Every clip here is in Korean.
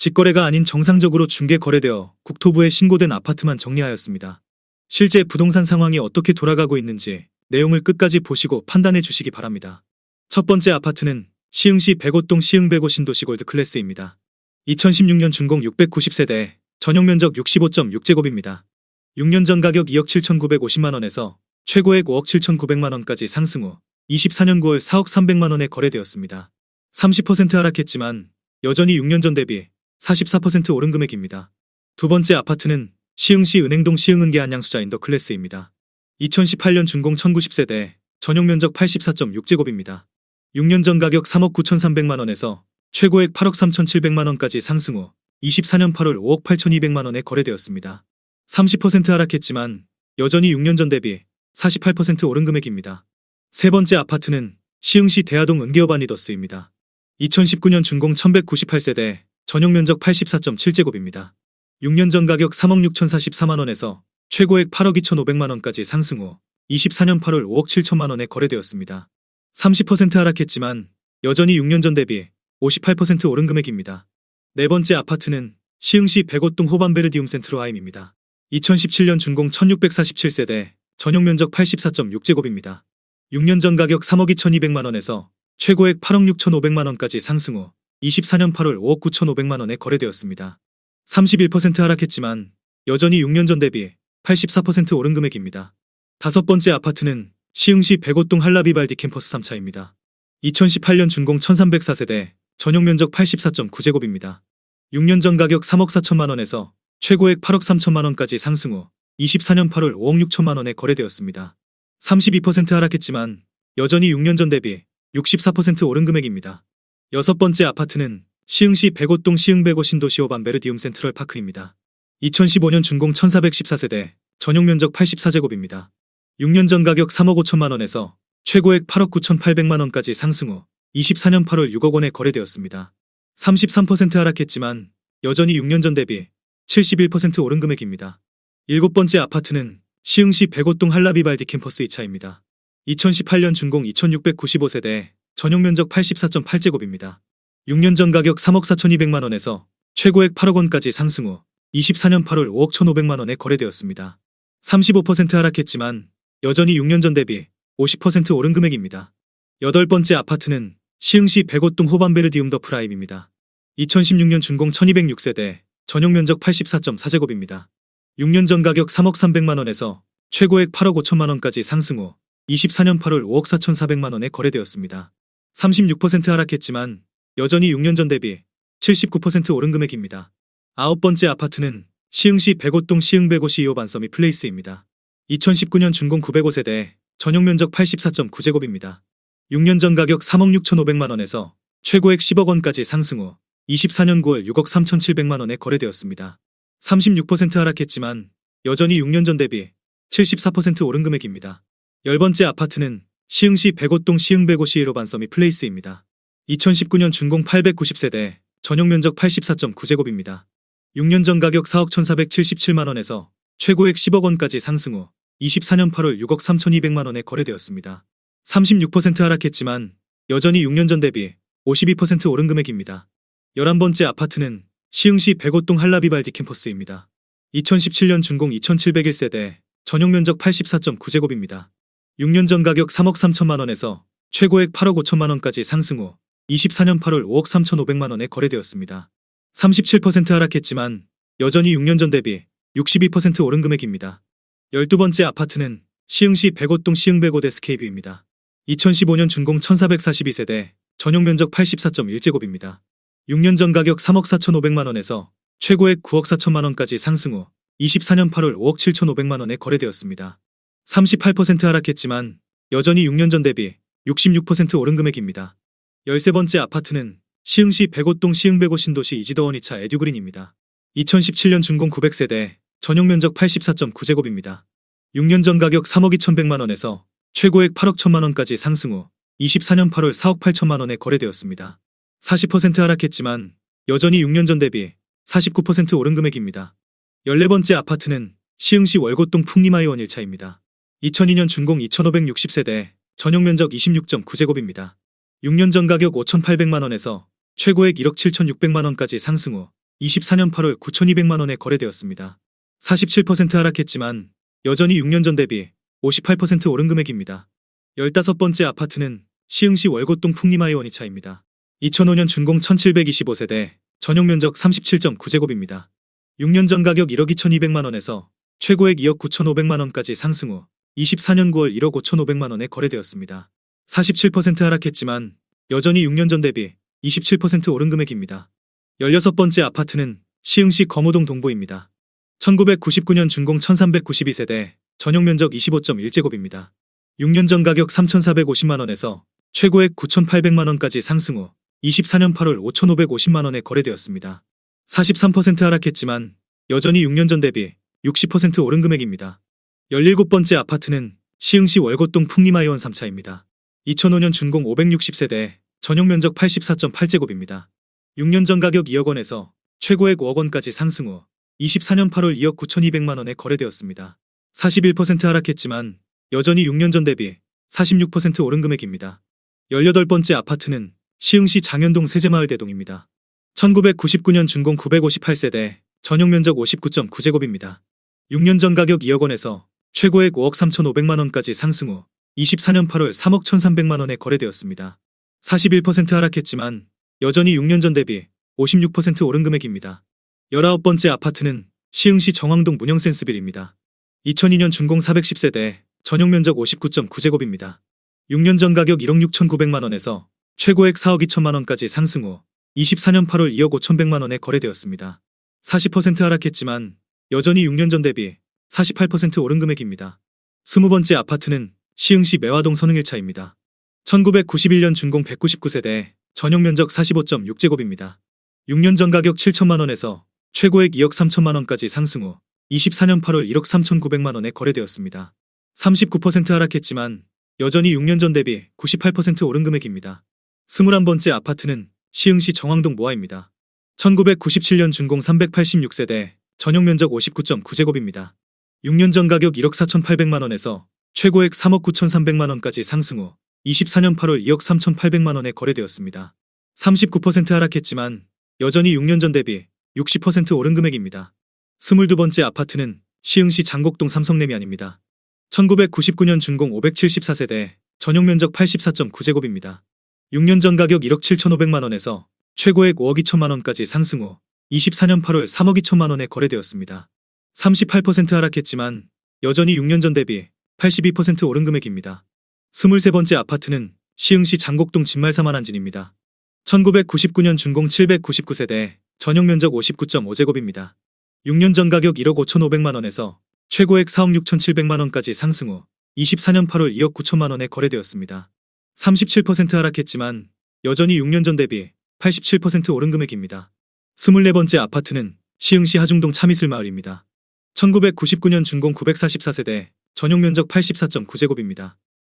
직거래가 아닌 정상적으로 중개 거래되어 국토부에 신고된 아파트만 정리하였습니다. 실제 부동산 상황이 어떻게 돌아가고 있는지 내용을 끝까지 보시고 판단해 주시기 바랍니다. 첫 번째 아파트는 시흥시 백오동 시흥 105 신도시 골드 클래스입니다. 2016년 준공 690세대, 전용 면적 65.6제곱입니다. 6년 전 가격 2억 7,950만원에서 최고액 5억 7,900만원까지 상승 후 24년 9월 4억 300만원에 거래되었습니다. 30% 하락했지만 여전히 6년 전 대비 44% 오른 금액입니다. 두 번째 아파트는 시흥시 은행동 시흥은계 한양수자 인더 클래스입니다. 2018년 준공 1090세대, 전용 면적 84.6제곱입니다. 6년 전 가격 3억 9,300만원에서 최고액 8억 3,700만원까지 상승 후 24년 8월 5억 8,200만원에 거래되었습니다. 30% 하락했지만 여전히 6년 전 대비 48% 오른 금액입니다. 세 번째 아파트는 시흥시 대하동 은계업 아니더스입니다. 2019년 준공 1198세대, 전용 면적 84.7제곱입니다. 6년 전 가격 3억 6,044만원에서 최고액 8억 2,500만원까지 상승 후 24년 8월 5억 7천만원에 거래되었습니다. 30% 하락했지만 여전히 6년 전 대비 58% 오른 금액입니다. 네 번째 아파트는 시흥시 백오동 호반베르디움 센트로하임입니다. 2017년 준공 1647세대, 전용 면적 84.6제곱입니다. 6년 전 가격 3억 2,200만원에서 최고액 8억 6,500만원까지 상승 후 24년 8월 5억 9,500만원에 거래되었습니다. 31% 하락했지만 여전히 6년 전 대비 84% 오른 금액입니다. 다섯 번째 아파트는 시흥시 백오동 한라비발디 캠퍼스 3차입니다. 2018년 준공 1304세대, 전용 면적 84.9제곱입니다. 6년 전 가격 3억 4천만원에서 최고액 8억 3천만원까지 상승 후 24년 8월 5억 6천만원에 거래되었습니다. 32% 하락했지만 여전히 6년 전 대비 64% 오른 금액입니다. 여섯 번째 아파트는 시흥시 백오동 시흥 105 신도시 호반베르디움 센트럴 파크입니다. 2015년 준공 1414세대, 전용 면적 84제곱입니다. 6년 전 가격 3억 5천만원에서 최고액 8억 9,800만원까지 상승 후 24년 8월 6억 원에 거래되었습니다. 33% 하락했지만 여전히 6년 전 대비 71% 오른 금액입니다. 일곱 번째 아파트는 시흥시 백오동 한라비발디 캠퍼스 2차입니다. 2018년 준공 2695세대, 전용 면적 84.8제곱입니다. 6년 전 가격 3억 4,200만원에서 최고액 8억 원까지 상승 후 24년 8월 5억 1,500만원에 거래되었습니다. 35% 하락했지만 여전히 6년 전 대비 50% 오른 금액입니다. 여덟 번째 아파트는 시흥시 백오동 호반베르디움 더 프라임입니다. 2016년 준공 1206세대, 전용 면적 84.4제곱입니다. 6년 전 가격 3억 300만원에서 최고액 8억 5천만원까지 상승 후 24년 8월 5억 4,400만원에 거래되었습니다. 36% 하락했지만 여전히 6년 전 대비 79% 오른 금액입니다. 아홉 번째 아파트는 시흥시 백오동 시흥 105 CEO 반서미 플레이스입니다. 2019년 준공 905세대, 전용 면적 84.9제곱입니다. 6년 전 가격 3억 6,500만원에서 최고액 10억 원까지 상승 후 24년 9월 6억 3,700만원에 거래되었습니다. 36% 하락했지만 여전히 6년 전 대비 74% 오른 금액입니다. 열 번째 아파트는 시흥시 백오동 시흥 105 CEO 반서미 플레이스입니다. 2019년 준공 890세대, 전용 면적 84.9제곱입니다. 6년 전 가격 4억 1,477만원에서 최고액 10억 원까지 상승 후 24년 8월 6억 3,200만원에 거래되었습니다. 36% 하락했지만 여전히 6년 전 대비 52% 오른 금액입니다. 11번째 아파트는 시흥시 백오동 한라비발디 캠퍼스입니다. 2017년 준공 2701세대, 전용 면적 84.9제곱입니다. 6년 전 가격 3억 3천만원에서 최고액 8억 5천만원까지 상승 후 24년 8월 5억 3,500만원에 거래되었습니다. 37% 하락했지만 여전히 6년 전 대비 62% 오른 금액입니다. 12번째 아파트는 시흥시 백오동 시흥 105 스케이브입니다. 2015년 준공 1442세대, 전용 면적 84.1제곱입니다. 6년 전 가격 3억 4,500만원에서 최고액 9억 4천만원까지 상승 후 24년 8월 5억 7,500만원에 거래되었습니다. 38% 하락했지만 여전히 6년 전 대비 66% 오른 금액입니다. 13번째 아파트는 시흥시 백오동 시흥 105 신도시 이지더원 2차 에듀그린입니다. 2017년 준공 900세대, 전용 면적 84.9제곱입니다. 6년 전 가격 3억 2,100만원에서 최고액 8억 1천만원까지 상승 후 24년 8월 4억 8천만원에 거래되었습니다. 40% 하락했지만 여전히 6년 전 대비 49% 오른 금액입니다. 14번째 아파트는 시흥시 월곶동 풍림하이원 1차입니다. 2002년 준공 2560세대, 전용 면적 26.9제곱입니다. 6년 전 가격 5,800만원에서 최고액 1억 7,600만원까지 상승 후 24년 8월 9,200만 원에 거래되었습니다. 47% 하락했지만 여전히 6년 전 대비 58% 오른 금액입니다. 15번째 아파트는 시흥시 월곶동 풍림하이 원이차입니다. 2005년 준공 1725세대, 전용 면적 37.9제곱입니다. 6년 전 가격 1억 2,200만 원에서 최고액 2억 9,500만 원까지 상승 후 24년 9월 1억 5,500만 원에 거래되었습니다. 47% 하락했지만 여전히 6년 전 대비 27% 오른 금액입니다. 16번째 아파트는 시흥시 거무동 동보입니다. 1999년 준공 1392세대, 전용 면적 25.1제곱입니다. 6년 전 가격 3,450만 원에서 최고액 9,800만 원까지 상승 후 24년 8월 5,550만 원에 거래되었습니다. 43% 하락했지만 여전히 6년 전 대비 60% 오른 금액입니다. 17번째 아파트는 시흥시 월곶동 풍림하이원 3차입니다. 2005년 준공 560세대, 전용 면적 84.8제곱입니다. 6년 전 가격 2억 원에서 최고액 5억 원까지 상승 후 24년 8월 2억 9,200만 원에 거래되었습니다. 41% 하락했지만 여전히 6년 전 대비 46% 오른 금액입니다. 18번째 아파트는 시흥시 장현동 세제마을대동입니다. 1999년 준공 958세대, 전용 면적 59.9제곱입니다. 6년 전 가격 2억 원에서 최고액 5억 3,500만 원까지 상승 후 24년 8월 3억 1,300만 원에 거래되었습니다. 41% 하락했지만 여전히 6년 전 대비 56% 오른 금액입니다. 19번째 아파트는 시흥시 정왕동 문영센스빌입니다. 2002년 준공 410세대, 전용 면적 59.9제곱입니다. 6년 전 가격 1억 6,900만 원에서 최고액 4억 2천만 원까지 상승 후 24년 8월 2억 5,100만 원에 거래되었습니다. 40% 하락했지만 여전히 6년 전 대비 48% 오른 금액입니다. 20번째 아파트는 시흥시 매화동 선흥 1차입니다. 1991년 준공 199세대, 전용 면적 45.6제곱입니다. 6년 전 가격 7천만 원에서 최고액 2억 3천만 원까지 상승 후 24년 8월 1억 3,900만 원에 거래되었습니다. 39% 하락했지만 여전히 6년 전 대비 98% 오른 금액입니다. 21번째 아파트는 시흥시 정왕동 모아입니다. 1997년 준공 386세대, 전용 면적 59.9제곱입니다. 6년 전 가격 1억 4,800만 원에서 최고액 3억 9,300만 원까지 상승 후 24년 8월 2억 3,800만 원에 거래되었습니다. 39% 하락했지만 여전히 6년 전 대비 60% 오른 금액입니다. 22번째 아파트는 시흥시 장곡동 삼성레미안입니다. 1999년 준공 574세대, 전용 면적 84.9제곱입니다. 6년 전 가격 1억 7,500만 원에서 최고액 5억 2천만 원까지 상승 후 24년 8월 3억 2천만 원에 거래되었습니다. 38% 하락했지만 여전히 6년 전 대비 82% 오른 금액입니다. 23번째 아파트는 시흥시 장곡동 진말사만한진입니다. 1999년 준공 799세대, 전용 면적 59.5제곱입니다. 6년 전 가격 1억 5,500만 원에서 최고액 4억 6,700만 원까지 상승 후 24년 8월 2억 9천만 원에 거래되었습니다. 37% 하락했지만 여전히 6년 전 대비 87% 오른 금액입니다. 24번째 아파트는 시흥시 하중동 참이슬마을입니다. 1999년 준공 944세대, 전용 면적 84.9제곱입니다.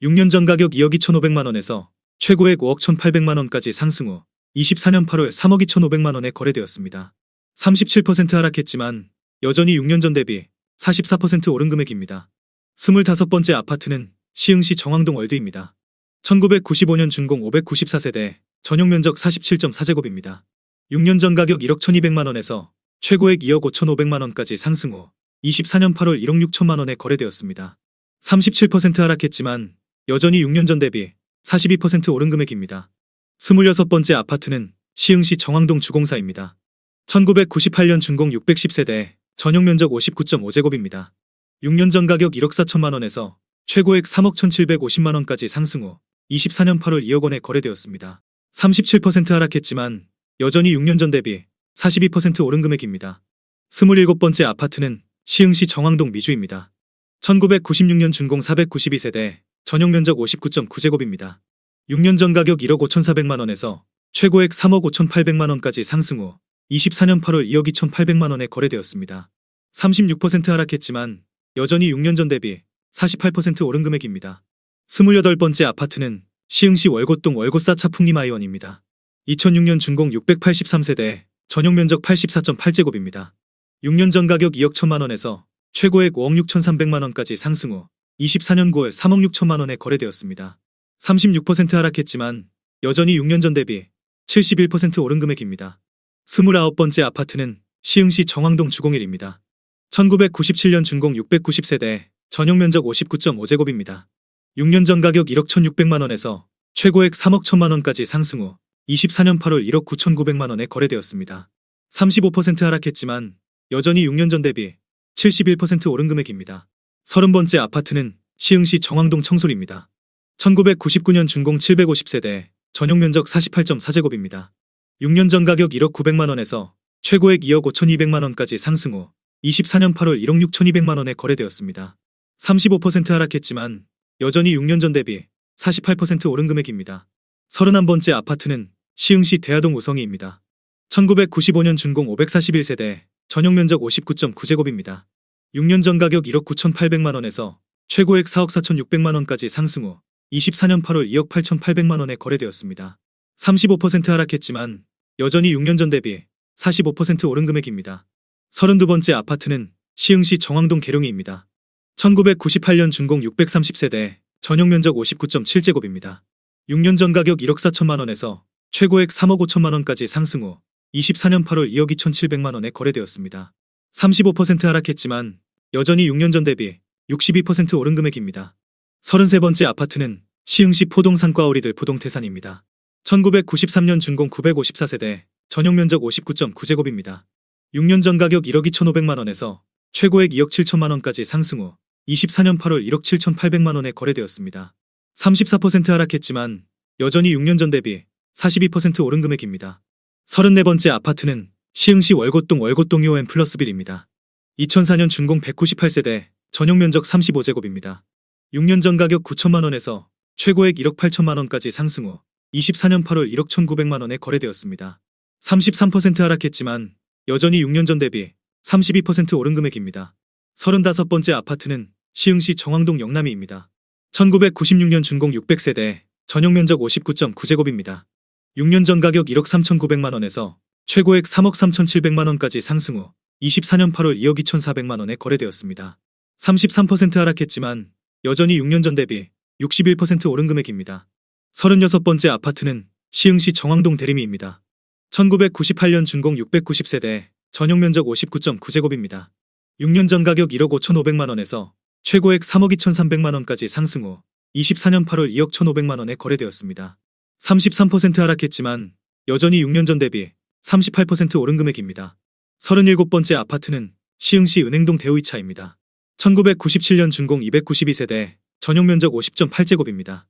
6년 전 가격 2억 2,500만 원에서 최고액 5억 1,800만 원까지 상승 후 24년 8월 3억 2,500만 원에 거래되었습니다. 37% 하락했지만 여전히 6년 전 대비 44% 오른 금액입니다. 25번째 아파트는 시흥시 정왕동 월드입니다. 1995년 준공 594세대, 전용 면적 47.4제곱입니다. 6년 전 가격 1억 1,200만 원에서 최고액 2억 5,500만 원까지 상승 후 24년 8월 1억 6천만 원에 거래되었습니다. 37% 하락했지만 여전히 6년 전 대비 42% 오른 금액입니다. 26번째 아파트는 시흥시 정왕동 주공사입니다. 1998년 준공 610세대, 전용 면적 59.5제곱입니다. 6년 전 가격 1억 4천만 원에서 최고액 3억 1,750만 원까지 상승 후 24년 8월 2억 원에 거래되었습니다. 37% 하락했지만 여전히 6년 전 대비 42% 오른 금액입니다. 27번째 아파트는 시흥시 정왕동 미주입니다. 1996년 준공 492세대, 전용 면적 59.9제곱입니다. 6년 전 가격 1억 5,400만 원에서 최고액 3억 5,800만 원까지 상승 후 24년 8월 2억 2,800만 원에 거래되었습니다. 36% 하락했지만 여전히 6년 전 대비 48% 오른 금액입니다. 28번째 아파트는 시흥시 월곶동 월곶사차 풍림하이원입니다. 2006년 준공 683세대, 전용 면적 84.8제곱입니다. 6년 전 가격 2억 1천만 원에서 최고액 5억 6,300만 원까지 상승 후 24년 9월 3억 6천만 원에 거래되었습니다. 36% 하락했지만 여전히 6년 전 대비 71% 오른 금액입니다. 29번째 아파트는 시흥시 정왕동 주공일입니다. 1997년 준공 690세대, 전용 면적 59.5제곱입니다. 6년 전 가격 1억 1,600만원에서 최고액 3억 1,000만원까지 상승 후 24년 8월 1억 9,900만원에 거래되었습니다. 35% 하락했지만 여전히 6년 전 대비 71% 오른 금액입니다. 30번째 아파트는 시흥시 정왕동 청솔입니다. 1999년 준공 750세대, 전용 면적 48.4제곱입니다. 6년 전 가격 1억 900만원에서 최고액 2억 5,200만원까지 상승 후 24년 8월 1억 6,200만원에 거래되었습니다. 35% 하락했지만 여전히 6년 전 대비 48% 오른 금액입니다. 31번째 아파트는 시흥시 대하동 우성이입니다. 1995년 준공 541세대, 전용 면적 59.9제곱입니다. 6년 전 가격 1억 9,800만원에서 최고액 4억 4,600만원까지 상승 후 24년 8월 2억 8,800만원에 거래되었습니다. 35% 하락했지만 여전히 6년 전 대비 45% 오른 금액입니다. 32번째 아파트는 시흥시 정왕동 계룡이입니다. 1998년 준공 630세대, 전용 면적 59.7제곱입니다. 6년 전 가격 1억 4천만원에서 최고액 3억 5천만원까지 상승 후 24년 8월 2억 2,700만원에 거래되었습니다. 35% 하락했지만 여전히 6년 전 대비 62% 오른 금액입니다. 33번째 아파트는 시흥시 포동 산과오리들 포동태산입니다. 1993년 준공 954세대, 전용 면적 59.9제곱입니다. 6년 전 가격 1억 2,500만원에서 최고액 2억 7천만원까지 상승 후 24년 8월 1억 7,800만원에 거래되었습니다. 34% 하락했지만 여전히 6년 전 대비 42% 오른 금액입니다. 34번째 아파트는 시흥시 월곶동 월곶동 2호엔 플러스 빌입니다. 2004년 준공 198세대, 전용 면적 35제곱입니다. 6년 전 가격 9천만원에서 최고액 1억 8천만원까지 상승 후 24년 8월 1억 1,900만원에 거래되었습니다. 33% 하락했지만 여전히 6년 전 대비 32% 오른 금액입니다. 35번째 아파트는 시흥시 정왕동 영남이입니다. 1996년 준공 600세대, 전용 면적 59.9제곱입니다. 6년 전 가격 1억 3,900만원에서 최고액 3억 3,700만원까지 상승 후 24년 8월 2억 2,400만원에 거래되었습니다. 33% 하락했지만 여전히 6년 전 대비 61% 오른 금액입니다. 36번째 아파트는 시흥시 정왕동 대림이입니다. 1998년 준공 690세대, 전용 면적 59.9제곱입니다. 6년 전 가격 1억 5,500만원에서 최고액 3억 2,300만원까지 상승 후 24년 8월 2억 1,500만원에 거래되었습니다. 33% 하락했지만 여전히 6년 전 대비 38% 오른 금액입니다. 37번째 아파트는 시흥시 은행동 대우이차입니다. 1997년 준공 292세대, 전용 면적 50.8제곱입니다.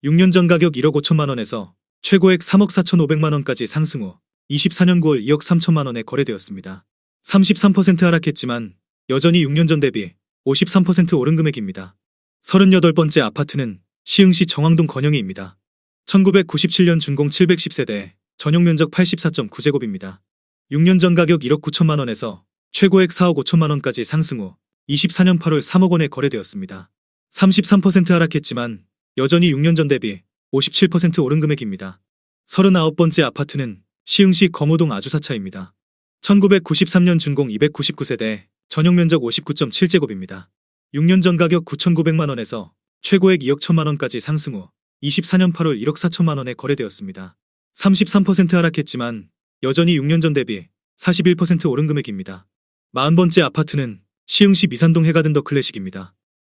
6년 전 가격 1억 5천만원에서 최고액 3억 4,500만원까지 상승 후 24년 9월 2억 3천만원에 거래되었습니다. 33% 하락했지만 여전히 6년 전 대비 53% 오른 금액입니다. 38번째 아파트는 시흥시 정왕동 건영이입니다. 1997년 준공 710세대, 전용 면적 84.9제곱입니다. 6년 전 가격 1억 9천만원에서 최고액 4억 5천만원까지 상승 후 24년 8월 3억 원에 거래되었습니다. 33% 하락했지만 여전히 6년 전 대비 57% 오른 금액입니다. 39번째 아파트는 시흥시 검호동 아주사차입니다. 1993년 준공 299세대, 전용 면적 59.7제곱입니다. 6년 전 가격 9,900만원에서 최고액 2억 1천만원까지 상승 후 24년 8월 1억 4천만원에 거래되었습니다. 33% 하락했지만 여전히 6년 전 대비 41% 오른 금액입니다. 40번째 아파트는 시흥시 미산동 해가든 더 클래식입니다.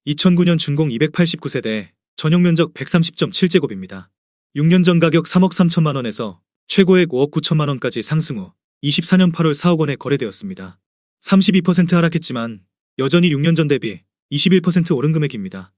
2009년 준공 289세대, 전용 면적 130.7제곱입니다. 6년 전 가격 3억 3천만원에서 최고액 5억 9천만원까지 상승 후 24년 8월 4억 원에 거래되었습니다. 32% 하락했지만 여전히 6년 전 대비 21% 오른 금액입니다.